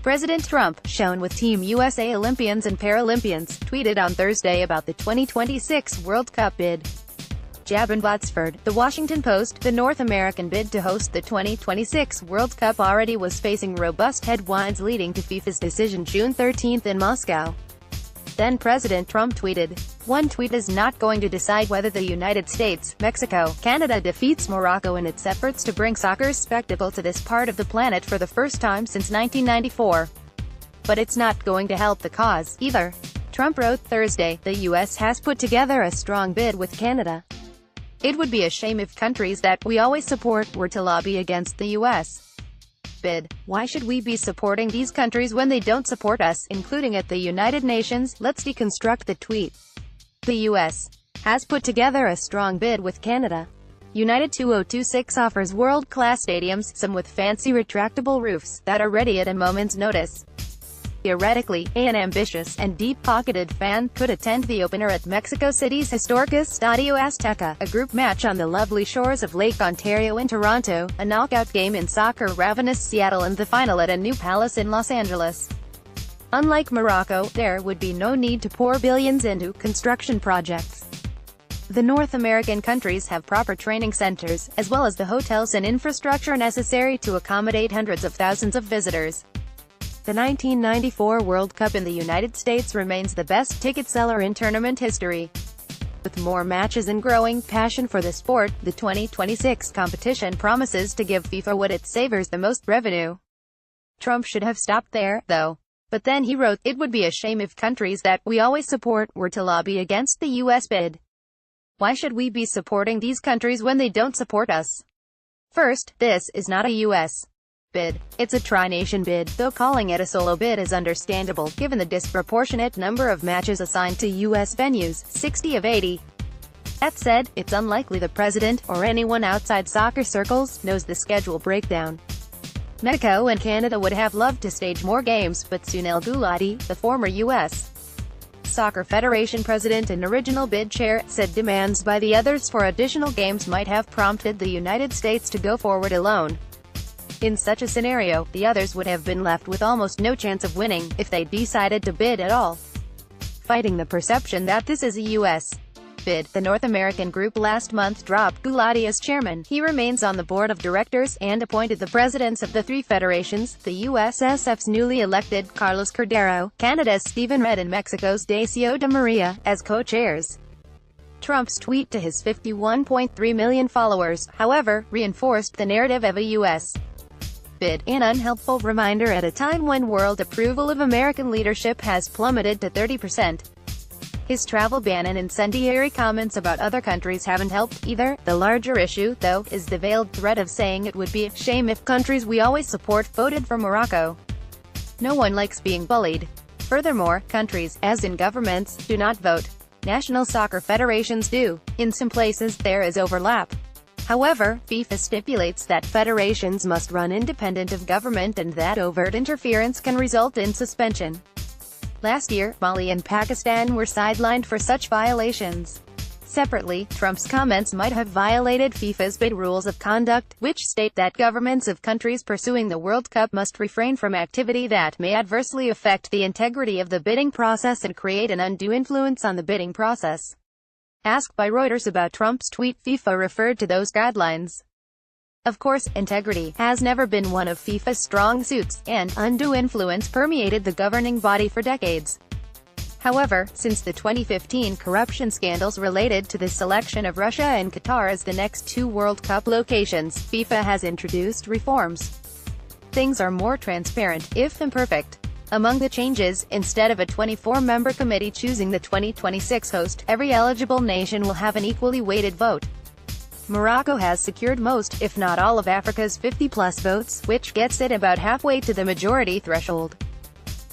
President Trump, shown with Team USA Olympians and Paralympians, tweeted on Thursday about the 2026 World Cup bid. Jabin Botsford, The Washington Post, the North American bid to host the 2026 World Cup already was facing robust headwinds leading to FIFA's decision June 13 in Moscow. Then President Trump tweeted, "One tweet is not going to decide whether the United States, Mexico, Canada defeats Morocco in its efforts to bring soccer's spectacle to this part of the planet for the first time since 1994. But it's not going to help the cause, either." Trump wrote Thursday, "The U.S. has put together a strong bid with Canada. It would be a shame if countries that we always support were to lobby against the U.S. bid. Why should we be supporting these countries when they don't support us, including at the United Nations?" Let's deconstruct the tweet. The U.S. has put together a strong bid with Canada. United 2026 offers world-class stadiums, some with fancy retractable roofs, that are ready at a moment's notice. Theoretically, an ambitious and deep-pocketed fan could attend the opener at Mexico City's historic Estadio Azteca, a group match on the lovely shores of Lake Ontario in Toronto, a knockout game in soccer ravenous Seattle and the final at a new palace in Los Angeles. Unlike Morocco, there would be no need to pour billions into construction projects. The North American countries have proper training centers, as well as the hotels and infrastructure necessary to accommodate hundreds of thousands of visitors. The 1994 World Cup in the United States remains the best ticket seller in tournament history. With more matches and growing passion for the sport, the 2026 competition promises to give FIFA what it savors the most revenue. Trump should have stopped there, though. But then he wrote, "It would be a shame if countries that we always support were to lobby against the U.S. bid. Why should we be supporting these countries when they don't support us?" First, this is not a U.S. bid. It's a tri-nation bid, though calling it a solo bid is understandable, given the disproportionate number of matches assigned to U.S. venues, 60 of 80. That said, it's unlikely the president, or anyone outside soccer circles, knows the schedule breakdown. Mexico and Canada would have loved to stage more games, but Sunil Gulati, the former U.S. Soccer Federation president and original bid chair, said demands by the others for additional games might have prompted the United States to go forward alone. In such a scenario, the others would have been left with almost no chance of winning, if they decided to bid at all. Fighting the perception that this is a U.S. bid, the North American group last month dropped Gulati as chairman. He remains on the board of directors, and appointed the presidents of the three federations, the USSF's newly elected Carlos Cordero, Canada's Stephen Red and Mexico's Decio de Maria, as co-chairs. Trump's tweet to his 51.3 million followers, however, reinforced the narrative of a U.S. bid, an unhelpful reminder at a time when world approval of American leadership has plummeted to 30%. His travel ban and incendiary comments about other countries haven't helped, either. The larger issue, though, is the veiled threat of saying it would be a shame if countries we always support voted for Morocco. No one likes being bullied. Furthermore, countries, as in governments, do not vote. National soccer federations do. In some places, there is overlap. However, FIFA stipulates that federations must run independent of government and that overt interference can result in suspension. Last year, Mali and Pakistan were sidelined for such violations. Separately, Trump's comments might have violated FIFA's bid rules of conduct, which state that governments of countries pursuing the World Cup must refrain from activity that may adversely affect the integrity of the bidding process and create an undue influence on the bidding process. Asked by Reuters about Trump's tweet, FIFA referred to those guidelines. Of course, integrity has never been one of FIFA's strong suits, and undue influence permeated the governing body for decades. However, since the 2015 corruption scandals related to the selection of Russia and Qatar as the next two World Cup locations, FIFA has introduced reforms. Things are more transparent, if imperfect. Among the changes, instead of a 24-member committee choosing the 2026 host, every eligible nation will have an equally weighted vote. Morocco has secured most, if not all of Africa's 50-plus votes, which gets it about halfway to the majority threshold.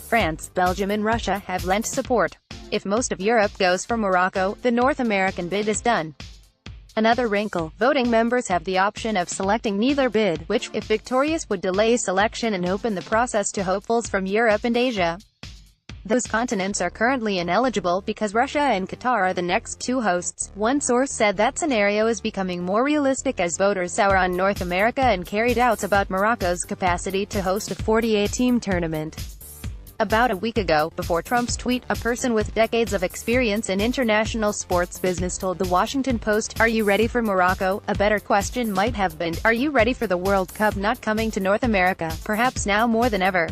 France, Belgium and Russia have lent support. If most of Europe goes for Morocco, the North American bid is done. Another wrinkle, voting members have the option of selecting neither bid, which, if victorious, would delay selection and open the process to hopefuls from Europe and Asia. Those continents are currently ineligible because Russia and Qatar are the next two hosts. One source said that scenario is becoming more realistic as voters sour on North America and carry doubts about Morocco's capacity to host a 48-team tournament. About a week ago, before Trump's tweet, a person with decades of experience in international sports business told The Washington Post, "Are you ready for Morocco?" A better question might have been, "Are you ready for the World Cup not coming to North America?" Perhaps now more than ever.